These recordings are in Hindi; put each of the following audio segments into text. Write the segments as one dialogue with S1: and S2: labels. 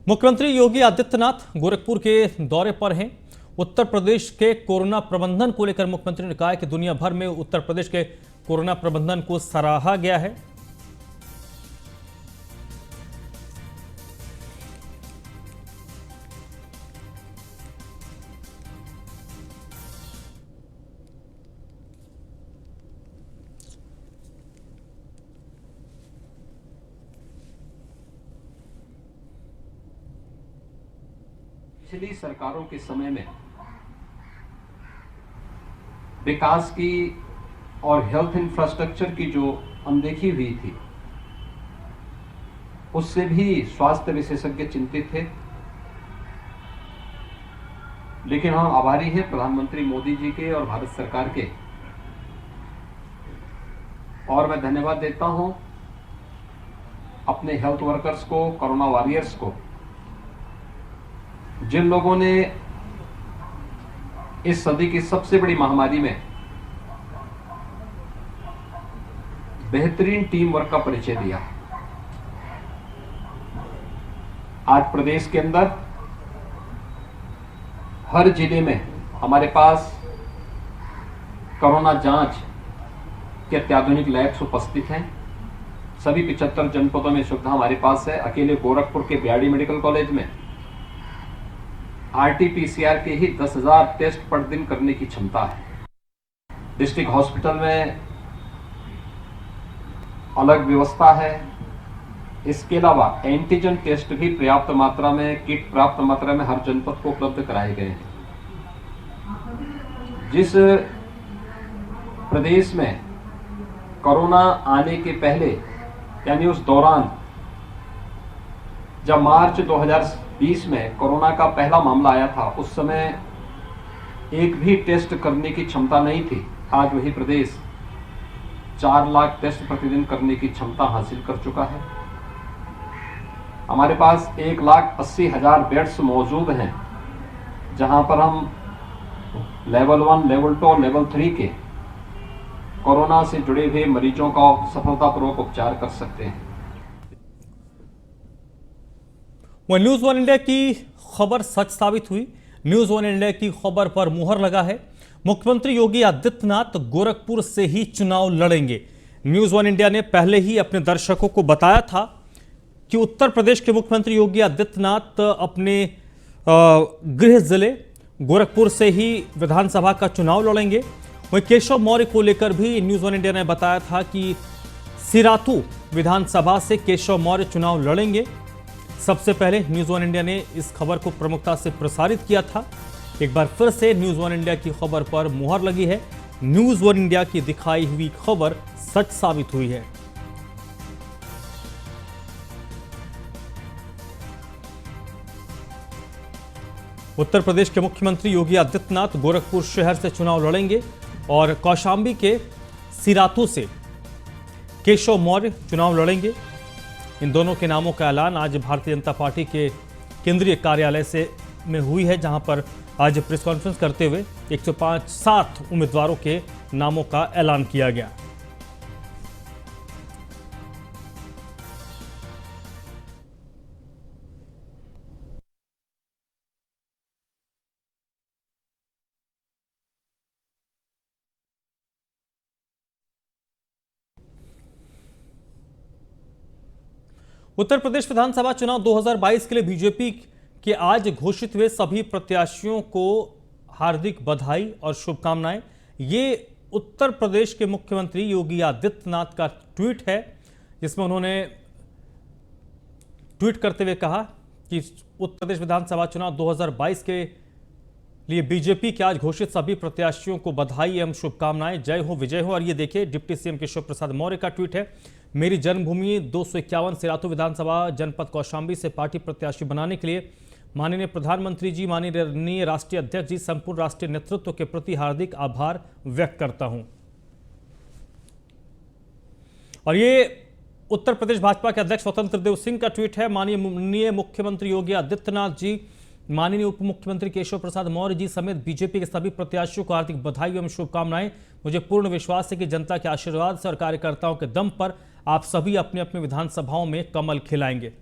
S1: मुख्यमंत्री योगी आदित्यनाथ गोरखपुर के दौरे पर हैं। उत्तर प्रदेश के कोरोना प्रबंधन को लेकर मुख्यमंत्री ने कहा है कि दुनिया भर में उत्तर प्रदेश के कोरोना प्रबंधन को सराहा गया है।
S2: पिछली सरकारों के समय में विकास की और हेल्थ इंफ्रास्ट्रक्चर की जो अनदेखी हुई थी, उससे भी स्वास्थ्य विशेषज्ञ चिंतित थे। लेकिन हम आभारी हैं प्रधानमंत्री मोदी जी के और भारत सरकार के, और मैं धन्यवाद देता हूं अपने हेल्थ वर्कर्स को, कोरोना वॉरियर्स को, जिन लोगों ने इस सदी की सबसे बड़ी महामारी में बेहतरीन टीम वर्क का परिचय दिया। आज प्रदेश के अंदर हर जिले में हमारे पास कोरोना जांच के अत्याधुनिक लैब्स उपस्थित हैं। सभी 75 जनपदों में सुविधा हमारे पास है। अकेले गोरखपुर के बीआरडी मेडिकल कॉलेज में आरटी-पीसीआर के ही 10,000 टेस्ट पर दिन करने की क्षमता है। डिस्ट्रिक्ट हॉस्पिटल में अलग व्यवस्था है। इसके अलावा एंटीजन टेस्ट भी पर्याप्त मात्रा में, किट पर्याप्त मात्रा में हर जनपद को उपलब्ध कराए गए हैं। जिस प्रदेश में कोरोना आने के पहले, यानी उस दौरान जब मार्च 2020 में कोरोना का पहला मामला आया था, उस समय एक भी टेस्ट करने की क्षमता नहीं थी। आज वही प्रदेश 4 लाख टेस्ट प्रतिदिन करने की क्षमता हासिल कर चुका है। हमारे पास 1,80,000 बेड्स मौजूद हैं, जहां पर हम लेवल 1, लेवल 2 और लेवल 3 के कोरोना से जुड़े हुए मरीजों का सफलतापूर्वक उपचार कर सकते हैं।
S1: वह न्यूज वन इंडिया की खबर सच साबित हुई। न्यूज वन इंडिया की खबर पर मुहर लगा है। मुख्यमंत्री योगी आदित्यनाथ गोरखपुर से ही चुनाव लड़ेंगे। न्यूज वन इंडिया ने पहले ही अपने दर्शकों को बताया था कि उत्तर प्रदेश के मुख्यमंत्री योगी आदित्यनाथ अपने गृह जिले गोरखपुर से ही विधानसभा का चुनाव लड़ेंगे। वहीं केशव मौर्य को लेकर भी न्यूज वन इंडिया ने बताया था कि सिराथू विधानसभा से केशव मौर्य चुनाव लड़ेंगे। सबसे पहले न्यूज वन इंडिया ने इस खबर को प्रमुखता से प्रसारित किया था। एक बार फिर से न्यूज वन इंडिया की खबर पर मुहर लगी है। न्यूज वन इंडिया की दिखाई हुई खबर सच साबित हुई है। उत्तर प्रदेश के मुख्यमंत्री योगी आदित्यनाथ गोरखपुर शहर से चुनाव लड़ेंगे और कौशांबी के सिराथू से केशव मौर्य चुनाव लड़ेंगे। इन दोनों के नामों का ऐलान आज भारतीय जनता पार्टी के केंद्रीय कार्यालय से में हुई है, जहां पर आज प्रेस कॉन्फ्रेंस करते हुए 105 उम्मीदवारों के नामों का ऐलान किया गया। उत्तर प्रदेश विधानसभा चुनाव 2022 के लिए बीजेपी के आज घोषित हुए सभी प्रत्याशियों को हार्दिक बधाई और शुभकामनाएं। ये उत्तर प्रदेश के मुख्यमंत्री योगी आदित्यनाथ का ट्वीट है, जिसमें उन्होंने ट्वीट करते हुए कहा कि उत्तर प्रदेश विधानसभा चुनाव 2022 के लिए बीजेपी के आज घोषित सभी प्रत्याशियों को बधाई एवं शुभकामनाएं। जय हो, विजय हो। और ये देखिए, डिप्टी सीएम केशव प्रसाद मौर्य का ट्वीट है। मेरी जन्मभूमि 251 सिराथू विधानसभा जनपद कौशांबी से पार्टी प्रत्याशी बनाने के लिए माननीय प्रधानमंत्री जी, माननीय राष्ट्रीय अध्यक्ष जी, संपूर्ण राष्ट्रीय नेतृत्व के प्रति हार्दिक आभार व्यक्त करता हूं। और ये उत्तर प्रदेश भाजपा के अध्यक्ष स्वतंत्र देव सिंह का ट्वीट है। माननीय मुख्यमंत्री योगी आदित्यनाथ जी, माननीय उप मुख्यमंत्री केशव प्रसाद मौर्य जी समेत बीजेपी के सभी प्रत्याशियों को हार्दिक बधाई एवं शुभकामनाएं। मुझे पूर्ण विश्वास है कि जनता के आशीर्वाद से और कार्यकर्ताओं के दम पर आप सभी अपने अपने विधानसभाओं में कमल खिलाएंगे।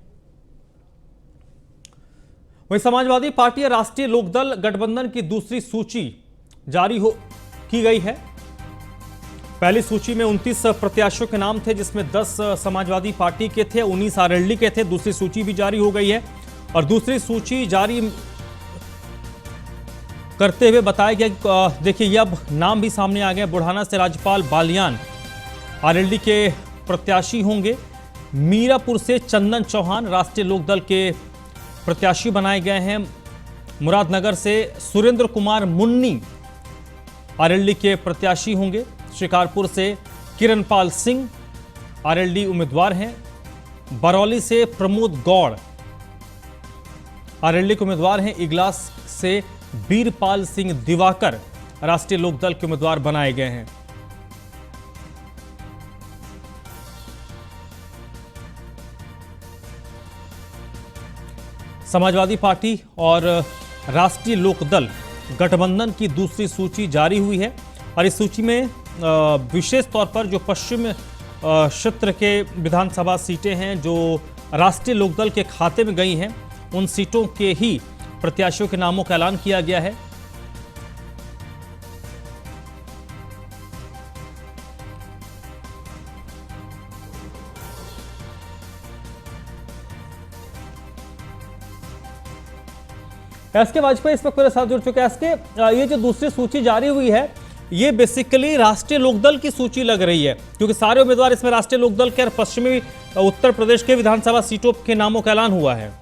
S1: वहीं समाजवादी पार्टी और राष्ट्रीय लोकदल गठबंधन की दूसरी सूची जारी की गई है। पहली सूची में 29 प्रत्याशियों के नाम थे, जिसमें 10 समाजवादी पार्टी के थे, 19 आरएलडी के थे। दूसरी सूची भी जारी हो गई है और दूसरी सूची जारी करते हुए बताया गया, देखिए ये अब नाम भी सामने आ गए। बुढ़ाना से राज्यपाल बालियान आरएलडी के प्रत्याशी होंगे। मीरापुर से चंदन चौहान राष्ट्रीय लोकदल के प्रत्याशी बनाए गए हैं। मुरादनगर से सुरेंद्र कुमार मुन्नी आरएलडी के प्रत्याशी होंगे। शिकारपुर से किरणपाल सिंह आरएलडी उम्मीदवार हैं। बरौली से प्रमोद गौड़ आरएलडी के उम्मीदवार हैं। इगलास से बीरपाल सिंह दिवाकर राष्ट्रीय लोकदल के उम्मीदवार बनाए गए हैं। समाजवादी पार्टी और राष्ट्रीय लोकदल गठबंधन की दूसरी सूची जारी हुई है और इस सूची में विशेष तौर पर जो पश्चिम क्षेत्र के विधानसभा सीटें हैं जो राष्ट्रीय लोकदल के खाते में गई हैं, उन सीटों के ही प्रत्याशियों के नामों का ऐलान किया गया है। एसके वाजपेयी इस वक्त मेरे साथ जुड़ चुके हैं। एसके, ये जो दूसरी सूची जारी हुई है ये बेसिकली राष्ट्रीय लोकदल की सूची लग रही है, क्योंकि सारे उम्मीदवार इसमें राष्ट्रीय लोकदल के और पश्चिमी उत्तर प्रदेश के विधानसभा सीटों के नामों का ऐलान हुआ है।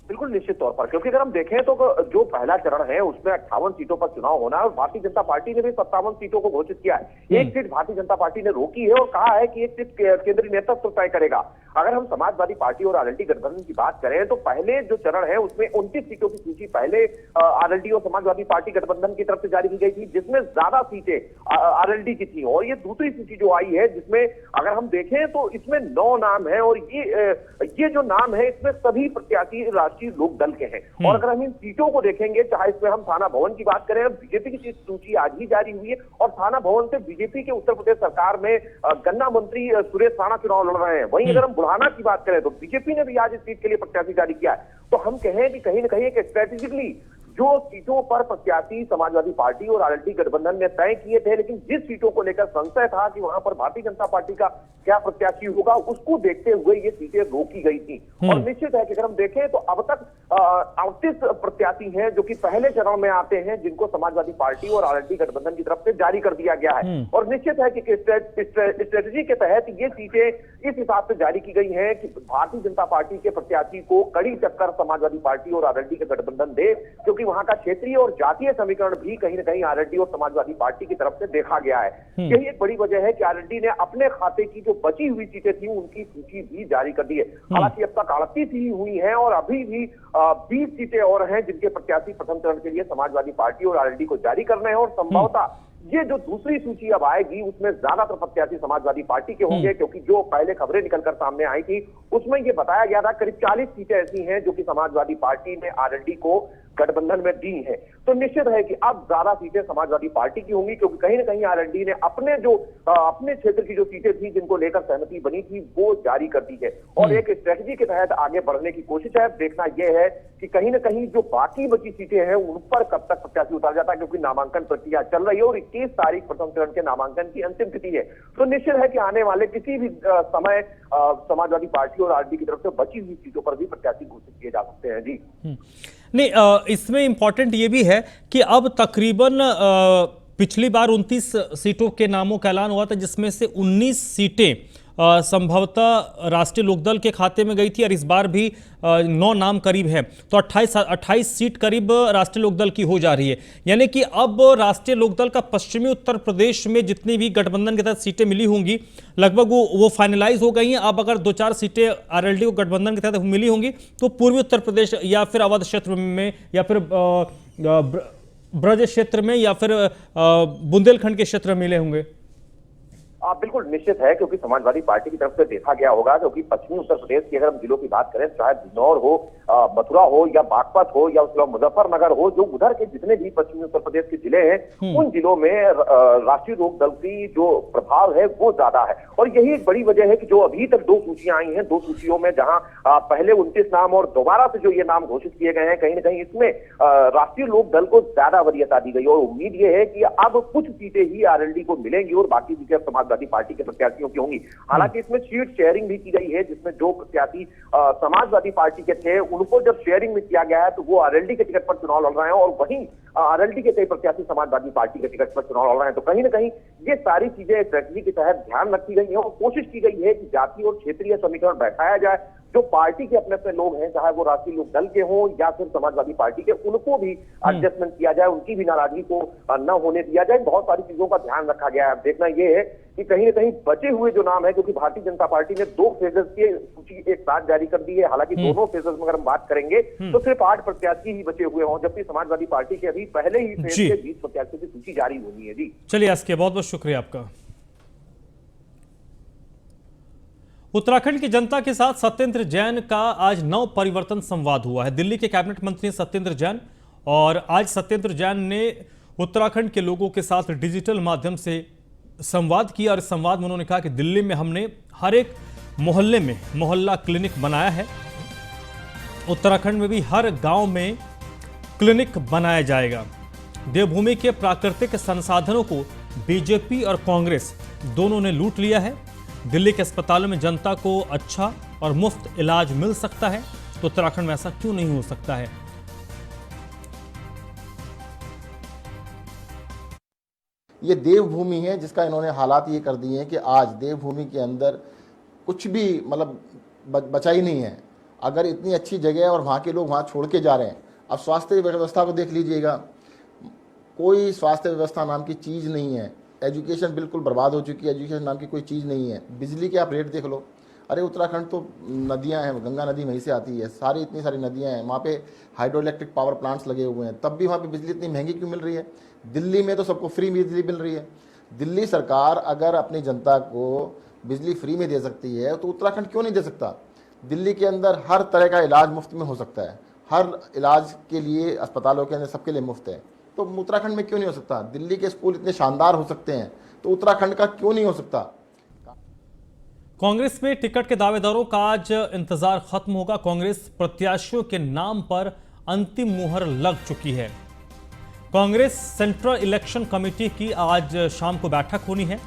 S3: बिल्कुल निश्चित तौर पर, क्योंकि अगर हम देखें तो जो पहला चरण है उसमें 58 सीटों पर चुनाव होना है और भारतीय जनता पार्टी ने भी 57 सीटों को घोषित किया है। एक सीट भारतीय जनता पार्टी ने रोकी है और कहा है कि एक सीट केंद्रीय नेतृत्व तय करेगा। अगर हम समाजवादी पार्टी और आरएलडी गठबंधन की बात करें तो पहले जो चरण है उसमें 29 सीटों की सूची पहले आरएलडी और समाजवादी पार्टी गठबंधन की तरफ से जारी की गई थी, जिसमें ज्यादा सीटें आरएलडी की थी। और ये दूसरी सूची जो आई है जिसमें अगर हम देखें तो इसमें 9 नाम है और ये जो नाम है इसमें सभी प्रत्याशी राष्ट्रीय लोकदल के हैं। और अगर हम इन सीटों को देखेंगे, चाहे इसमें हम थाना भवन की बात करें, बीजेपी की सूची आज ही जारी हुई है और थाना भवन से बीजेपी के उत्तर प्रदेश सरकार में गन्ना मंत्री सुरेश राणा चुनाव लड़ रहे हैं। वहीं अगर हम बुढ़ाना की बात करें तो बीजेपी ने भी आज इस सीट के लिए प्रत्याशी जारी किया है। तो हम कहें कि कहीं ना कहीं एक स्ट्रेटेजिकली जो सीटों पर प्रत्याशी समाजवादी पार्टी और आरएलडी गठबंधन ने तय किए थे, लेकिन जिस सीटों को लेकर संशय था कि वहां पर भारतीय जनता पार्टी का क्या प्रत्याशी होगा, उसको देखते हुए ये सीटें रोकी गई थी। और निश्चित है कि अगर हम देखें तो अब तक 38 प्रत्याशी हैं जो कि पहले चरण में आते हैं, जिनको समाजवादी पार्टी और आरएलडी गठबंधन की तरफ से जारी कर दिया गया है। और निश्चित है कि स्ट्रेटेजी के तहत ये सीटें इस हिसाब से जारी की गई हैं कि भारतीय जनता पार्टी के प्रत्याशी को कड़ी टक्कर समाजवादी पार्टी और आरएलडी के गठबंधन दे, क्योंकि वहां का क्षेत्रीय और जातीय समीकरण भी कहीं ना कहीं आरएलडी और समाजवादी पार्टी की तरफ से देखा गया है। यही एक बड़ी वजह है कि आरएलडी ने अपने खाते की जो बची हुई सीटें थी उनकी सूची भी जारी कर दी है। हालांकि अब तक 38 ही हुई हैं और अभी भी 20 सीटें और हैं जिनके प्रत्याशी प्रथम चरण के लिए समाजवादी पार्टी और आरएलडी को जारी करने हैं। और संभवतः ये जो दूसरी सूची अब आएगी उसमें ज्यादातर प्रत्याशी समाजवादी पार्टी के होंगे, क्योंकि जो पहले खबरें निकलकर सामने आई थी उसमें ये बताया गया था करीब 40 सीटें ऐसी हैं जो कि समाजवादी पार्टी ने आरएलडी को गठबंधन में दी है। तो निश्चित है कि अब ज्यादा सीटें समाजवादी पार्टी की होंगी, क्योंकि कहीं ना कहीं आरएलडी ने अपने क्षेत्र की जो सीटें थी जिनको लेकर सहमति बनी थी वो जारी कर दी है और एक स्ट्रेटजी के तहत आगे बढ़ने की कोशिश है। देखना यह है कि कहीं ना कहीं जो बाकी बची सीटें हैं उन पर कब तक प्रत्याशी उतार जाता है, क्योंकि नामांकन प्रक्रिया चल रही है और 21 तारीख प्रथम चरण के नामांकन की अंतिम तिथि है। तो निश्चित है कि आने वाले किसी भी समय समाजवादी पार्टी और आरएलडी की तरफ से बची हुई सीटों पर भी प्रत्याशी घोषित किए जा सकते हैं। जी
S1: नहीं, इसमें इंपॉर्टेंट ये भी है कि अब तकरीबन पिछली बार 29 सीटों के नामों का ऐलान हुआ था, जिसमें से 19 सीटें संभवतः राष्ट्रीय लोकदल के खाते में गई थी और इस बार भी 9 नाम करीब हैं, तो 28 सीट करीब राष्ट्रीय लोकदल की हो जा रही है। यानी कि अब राष्ट्रीय लोकदल का पश्चिमी उत्तर प्रदेश में जितनी भी गठबंधन के तहत सीटें मिली होंगी लगभग वो फाइनलाइज हो गई हैं। अब अगर 2-4 सीटें आरएलडी को गठबंधन के तहत मिली होंगी तो पूर्वी उत्तर प्रदेश या फिर अवध क्षेत्र में या फिर ब्रज क्षेत्र में या फिर बुंदेलखंड के क्षेत्र में मिले होंगे।
S3: बिल्कुल निश्चित है, क्योंकि समाजवादी पार्टी की तरफ से देखा गया होगा, क्योंकि पश्चिमी उत्तर प्रदेश की अगर हम जिलों की बात करें, चाहे बिजनौर हो, मथुरा हो या बागपत हो या उसके बाद मुजफ्फरनगर हो, जो उधर के जितने भी पश्चिमी उत्तर प्रदेश के जिले हैं उन जिलों में राष्ट्रीय लोक दल की जो प्रभाव है वो ज्यादा है। और यही एक बड़ी वजह है कि जो अभी तक 2 सूचियां आई हैं, 2 सूचियों में जहां पहले 29 नाम और दोबारा से जो ये नाम घोषित किए गए हैं, कहीं ना कहीं इसमें राष्ट्रीय लोक दल को ज्यादा वरीयता दी गई और उम्मीद ये है कि अब कुछ सीटें ही आरएलडी को मिलेंगी और बाकी सीटें समाजवादी पार्टी के प्रत्याशियों की होंगी। हालांकि इसमें सीट शेयरिंग भी की गई है, जिसमें जो प्रत्याशी समाजवादी पार्टी के थे उनको जब शेयरिंग में किया गया है तो वो आरएलडी के टिकट पर चुनाव लड़ रहे हैं और वहीं आरएलडी के कई प्रत्याशी समाजवादी पार्टी के टिकट पर चुनाव लड़ रहे हैं। तो कहीं ना कहीं ये सारी चीजें स्ट्रेटजी के तहत ध्यान रखी गई है और कोशिश की गई है कि जातीय और क्षेत्रीय समीकरण बैठाया जाए, जो पार्टी के अपने अपने लोग हैं, चाहे वो राष्ट्रीय लोक दल के हों या फिर समाजवादी पार्टी के, उनको भी एडजस्टमेंट किया जाए, उनकी भी नाराजगी को न होने दिया जाए। बहुत सारी चीजों का ध्यान रखा गया है। देखना यह है कि कहीं ना कहीं बचे हुए जो नाम है, क्योंकि भारतीय जनता पार्टी ने 2 फेजेस की सूची एक साथ जारी कर दी है, हालांकि दोनों फेजेस में अगर हम बात करेंगे तो सिर्फ 8 प्रत्याशी ही बचे हुए हों, जबकि समाजवादी पार्टी के अभी पहले ही फेज के 20 प्रत्याशियों की सूची जारी होनी है। जी
S1: चलिए, इसके बहुत बहुत शुक्रिया आपका। उत्तराखंड की जनता के साथ सत्येंद्र जैन का आज नव परिवर्तन संवाद हुआ है। दिल्ली के कैबिनेट मंत्री सत्येंद्र जैन, और आज सत्येंद्र जैन ने उत्तराखंड के लोगों के साथ डिजिटल माध्यम से संवाद किया और इस संवाद में उन्होंने कहा कि दिल्ली में हमने हर एक मोहल्ले में मोहल्ला क्लिनिक बनाया है, उत्तराखंड में भी हर गांव में क्लिनिक बनाया जाएगा। देवभूमि के प्राकृतिक संसाधनों को बीजेपी और कांग्रेस दोनों ने लूट लिया है। दिल्ली के अस्पतालों में जनता को अच्छा और मुफ्त इलाज मिल सकता है, तो उत्तराखंड में ऐसा क्यों नहीं हो सकता है।
S4: ये देवभूमि है जिसका इन्होंने हालात ये कर दिए हैं कि आज देवभूमि के अंदर कुछ भी मतलब बचा ही नहीं है। अगर इतनी अच्छी जगह है और वहाँ के लोग वहाँ छोड़ के जा रहे हैं। अब स्वास्थ्य व्यवस्था को देख लीजिएगा, कोई स्वास्थ्य व्यवस्था नाम की चीज़ नहीं है। एजुकेशन बिल्कुल बर्बाद हो चुकी है, एजुकेशन नाम की कोई चीज़ नहीं है। बिजली के आप रेट देख लो, अरे उत्तराखंड तो नदियां हैं, गंगा नदी वहीं से आती है, सारी इतनी सारी नदियां हैं, वहाँ पे हाइड्रो इलेक्ट्रिक पावर प्लांट्स लगे हुए हैं, तब भी वहाँ पे बिजली इतनी महंगी क्यों मिल रही है। दिल्ली में तो सबको फ्री बिजली मिल रही है। दिल्ली सरकार अगर अपनी जनता को बिजली फ्री में दे सकती है तो उत्तराखंड क्यों नहीं दे सकता। दिल्ली के अंदर हर तरह का इलाज मुफ्त में हो सकता है, हर इलाज के लिए अस्पतालों के अंदर सबके लिए मुफ्त है, तो उत्तराखंड में क्यों नहीं हो सकता। दिल्ली के स्कूल इतने शानदार हो सकते हैं तो उत्तराखंड का क्यों नहीं हो सकता।
S1: कांग्रेस में टिकट के दावेदारों का आज इंतजार खत्म होगा। कांग्रेस प्रत्याशियों के नाम पर अंतिम मुहर लग चुकी है। कांग्रेस सेंट्रल इलेक्शन कमेटी की आज शाम को बैठक होनी है।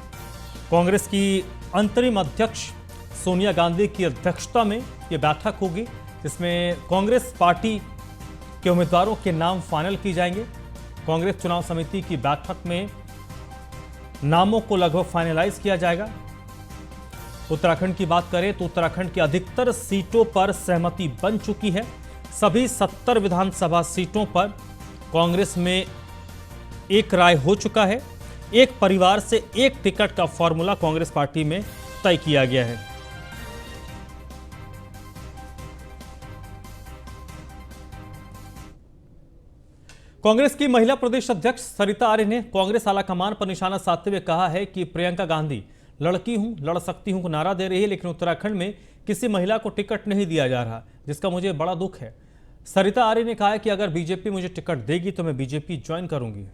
S1: कांग्रेस की अंतरिम अध्यक्ष सोनिया गांधी की अध्यक्षता में यह बैठक होगी, जिसमें कांग्रेस पार्टी के उम्मीदवारों के नाम फाइनल किए जाएंगे। कांग्रेस चुनाव समिति की बैठक में नामों को लगभग फाइनलाइज किया जाएगा। उत्तराखंड की बात करें तो उत्तराखंड की अधिकतर सीटों पर सहमति बन चुकी है। सभी 70 विधानसभा सीटों पर कांग्रेस में एक राय हो चुका है। एक परिवार से एक टिकट का फॉर्मूला कांग्रेस पार्टी में तय किया गया है। कांग्रेस की महिला प्रदेश अध्यक्ष सरिता आर्य ने कांग्रेस आलाकमान पर निशाना साधते हुए कहा है कि प्रियंका गांधी लड़की हूं, लड़ सकती हूं को नारा दे रही है, लेकिन उत्तराखंड में किसी महिला को टिकट नहीं दिया जा रहा, जिसका मुझे बड़ा दुख है। सरिता आर्य ने कहा है कि अगर बीजेपी मुझे टिकट देगी तो मैं बीजेपी ज्वाइन करूंगी।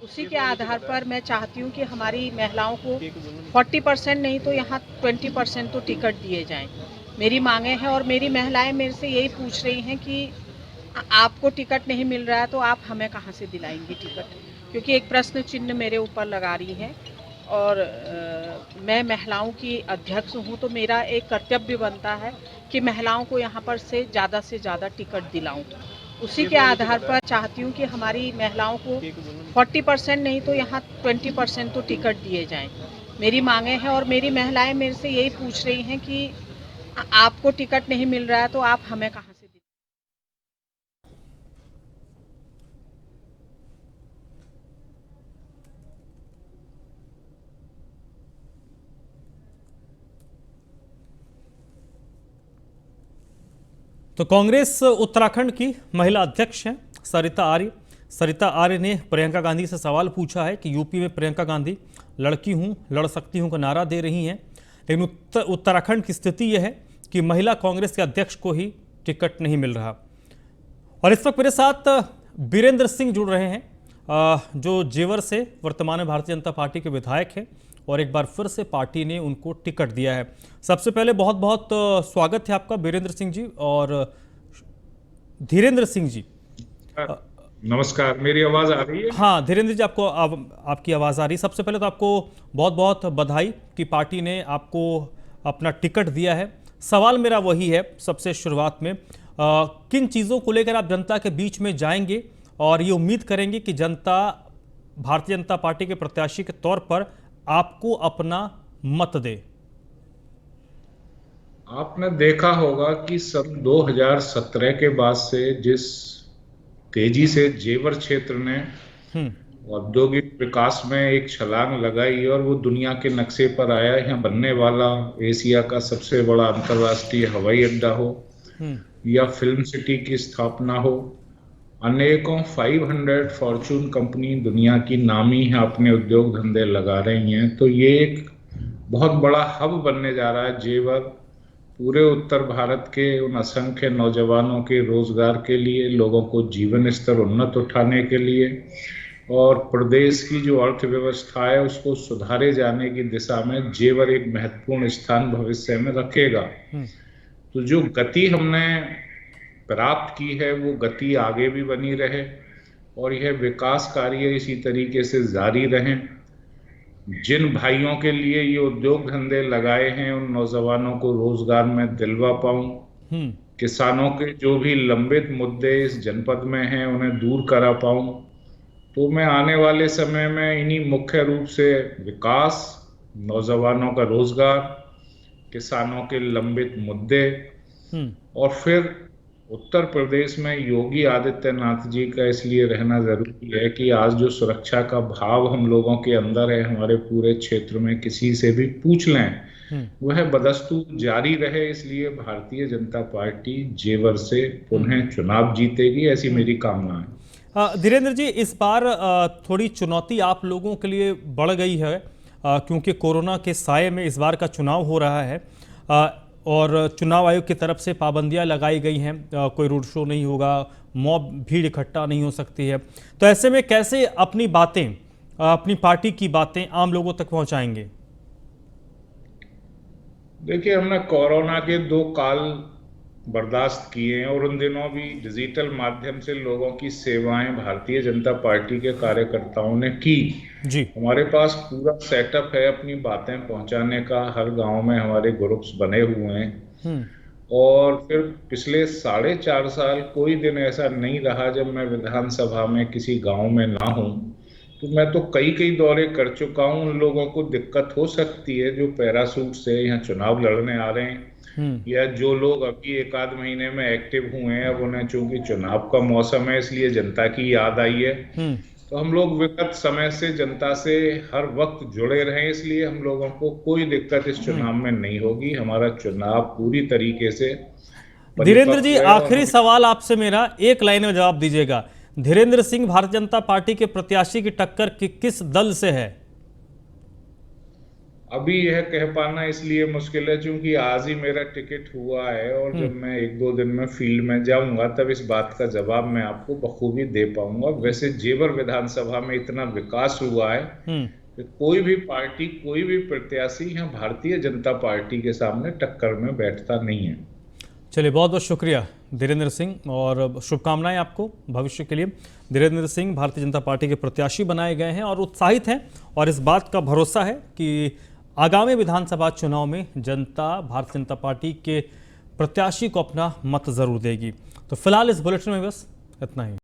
S5: उसी के आधार पर मैं चाहती हूँ कि हमारी महिलाओं को 40% नहीं तो यहाँ 20% तो टिकट दिए जाएं। मेरी मांगे हैं और मेरी महिलाएं मेरे से यही पूछ रही हैं कि आपको टिकट नहीं मिल रहा है तो आप हमें कहाँ से दिलाएंगी टिकट, क्योंकि एक प्रश्न चिन्ह मेरे ऊपर लगा रही है। और मैं महिलाओं की अध्यक्ष हूँ तो मेरा एक कर्तव्य बनता है कि महिलाओं को यहाँ पर से ज़्यादा टिकट दिलाऊँ। उसी के आधार पर चाहती हूँ कि हमारी महिलाओं को 40% नहीं तो यहाँ 20% तो टिकट दिए जाएं। मेरी मांगे हैं और मेरी महिलाएं मेरे से यही पूछ रही हैं कि आपको टिकट नहीं मिल रहा है तो आप हमें कहाँ से दिलाएं।
S1: तो तो कांग्रेस उत्तराखंड की महिला अध्यक्ष हैं सरिता आर्य। सरिता आर्य ने प्रियंका गांधी से सवाल पूछा है कि यूपी में प्रियंका गांधी लड़की हूं लड़ सकती हूं का नारा दे रही हैं, लेकिन उत्तराखंड की स्थिति यह है कि महिला कांग्रेस के अध्यक्ष को ही टिकट नहीं मिल रहा। और इस वक्त मेरे साथ बीरेंद्र सिंह जुड़ रहे हैं, जो जेवर से वर्तमान में भारतीय जनता पार्टी के विधायक हैं और एक बार फिर से पार्टी ने उनको टिकट दिया है। सबसे पहले बहुत बहुत स्वागत है आपका बीरेंद्र सिंह जी। और धीरेन्द्र सिंह जी,
S6: नमस्कार, मेरी आवाज आ रही है?
S1: हाँ धीरेन्द्र जी, आपको आपकी आवाज़ आ रही है। सबसे पहले तो आपको बहुत बहुत बधाई कि पार्टी ने आपको अपना टिकट दिया है। सवाल मेरा वही है सबसे शुरुआत में, किन चीज़ों को लेकर आप जनता के बीच में जाएंगे और ये उम्मीद करेंगे कि जनता भारतीय जनता पार्टी के प्रत्याशी के तौर पर आपको अपना मत दे?
S6: आपने देखा होगा कि सन 2017 के बाद से जिस तेजी से जेवर क्षेत्र ने औद्योगिक विकास में एक छलांग लगाई और वो दुनिया के नक्शे पर आया, यहाँ बनने वाला एशिया का सबसे बड़ा अंतर्राष्ट्रीय हवाई अड्डा हो या फिल्म सिटी की स्थापना हो, अनेकों 500 फॉर्चून कंपनी दुनिया की नामी है अपने उद्योग धंधे लगा रही हैं, तो ये एक बहुत बड़ा हब बनने जा रहा है जेवर, पूरे उत्तर भारत के उन असंख्य नौजवानों के रोजगार के लिए, लोगों को जीवन स्तर उन्नत उठाने के लिए और प्रदेश की जो अर्थव्यवस्था है उसको सुधारे जाने की दिशा में जेवर एक महत्वपूर्ण स्थान भविष्य में रखेगा। तो जो गति हमने प्राप्त की है वो गति आगे भी बनी रहे और यह विकास कार्य इसी तरीके से जारी रहें। जिन भाइयों के लिए ये उद्योग धंधे लगाए हैं उन नौजवानों को रोजगार में दिलवा पाऊं, किसानों के जो भी लंबित मुद्दे इस जनपद में हैं उन्हें दूर करा पाऊं, तो मैं आने वाले समय में इन्हीं मुख्य रूप से विकास, नौजवानों का रोजगार, किसानों के लंबित मुद्दे और फिर उत्तर प्रदेश में योगी आदित्यनाथ जी का इसलिए रहना जरूरी है कि आज जो सुरक्षा का भाव हम लोगों के अंदर है, हमारे पूरे क्षेत्र में किसी से भी पूछ लें वह बदस्तूर जारी रहे। इसलिए भारतीय जनता पार्टी जेवर से पुनः चुनाव जीतेगी, ऐसी मेरी कामना है।
S1: धीरेन्द्र जी, इस बार थोड़ी चुनौती आप लोगों के लिए बढ़ गई है क्योंकि कोरोना के साये में इस बार का चुनाव हो रहा है और चुनाव आयोग की तरफ से पाबंदियां लगाई गई हैं, कोई रोड शो नहीं होगा, मॉब भीड़ इकट्ठा नहीं हो सकती है। तो ऐसे में कैसे अपनी बातें, अपनी पार्टी की बातें आम लोगों तक पहुंचाएंगे?
S6: देखिए, हमने कोरोना के 2 काल बर्दाश्त किए हैं और उन दिनों भी डिजिटल माध्यम से लोगों की सेवाएं भारतीय जनता पार्टी के कार्यकर्ताओं ने की
S1: जी।
S6: हमारे पास पूरा सेटअप है अपनी बातें पहुंचाने का, हर गांव में हमारे ग्रुप्स बने हुए हैं और फिर पिछले 4.5 साल कोई दिन ऐसा नहीं रहा जब मैं विधानसभा में किसी गांव में ना हूं। तो मैं तो कई दौरे कर चुका हूं। उन लोगों को दिक्कत हो सकती है जो पैरासूट से यहाँ चुनाव लड़ने आ रहे हैं या जो लोग अभी 1-8 महीने में एक्टिव हुए हैं, अब उन्हें चूंकि चुनाव का मौसम है इसलिए जनता की याद आई है। तो हम लोग विगत समय से जनता से हर वक्त जुड़े रहे, इसलिए हम लोगों को कोई दिक्कत इस चुनाव में नहीं होगी। हमारा चुनाव पूरी तरीके से।
S1: धीरेन्द्र जी, आखिरी सवाल आपसे मेरा, एक लाइन में जवाब दीजिएगा। धीरेन्द्र सिंह भारतीय जनता पार्टी के प्रत्याशी की टक्कर किस दल से है?
S6: अभी यह कह पाना इसलिए मुश्किल है क्योंकि आज ही मेरा टिकट हुआ है और जब मैं 1-2 दिन में फील्ड में जाऊंगा तब इस बात का जवाब मैं आपको बखूबी दे पाऊंगा। वैसे जेवर विधानसभा में इतना विकास हुआ है कि कोई भी पार्टी, कोई भी प्रत्याशी यहाँ भारतीय जनता पार्टी के सामने टक्कर में बैठता नहीं है।
S1: चलिए, बहुत बहुत शुक्रिया धीरेन्द्र सिंह और शुभकामनाएं आपको भविष्य के लिए। धीरेन्द्र सिंह भारतीय जनता पार्टी के प्रत्याशी बनाए गए हैं और उत्साहित हैं और इस बात का भरोसा है कि आगामी विधानसभा चुनाव में जनता भारतीय जनता पार्टी के प्रत्याशी को अपना मत जरूर देगी। तो फिलहाल इस बुलेटिन में बस इतना ही।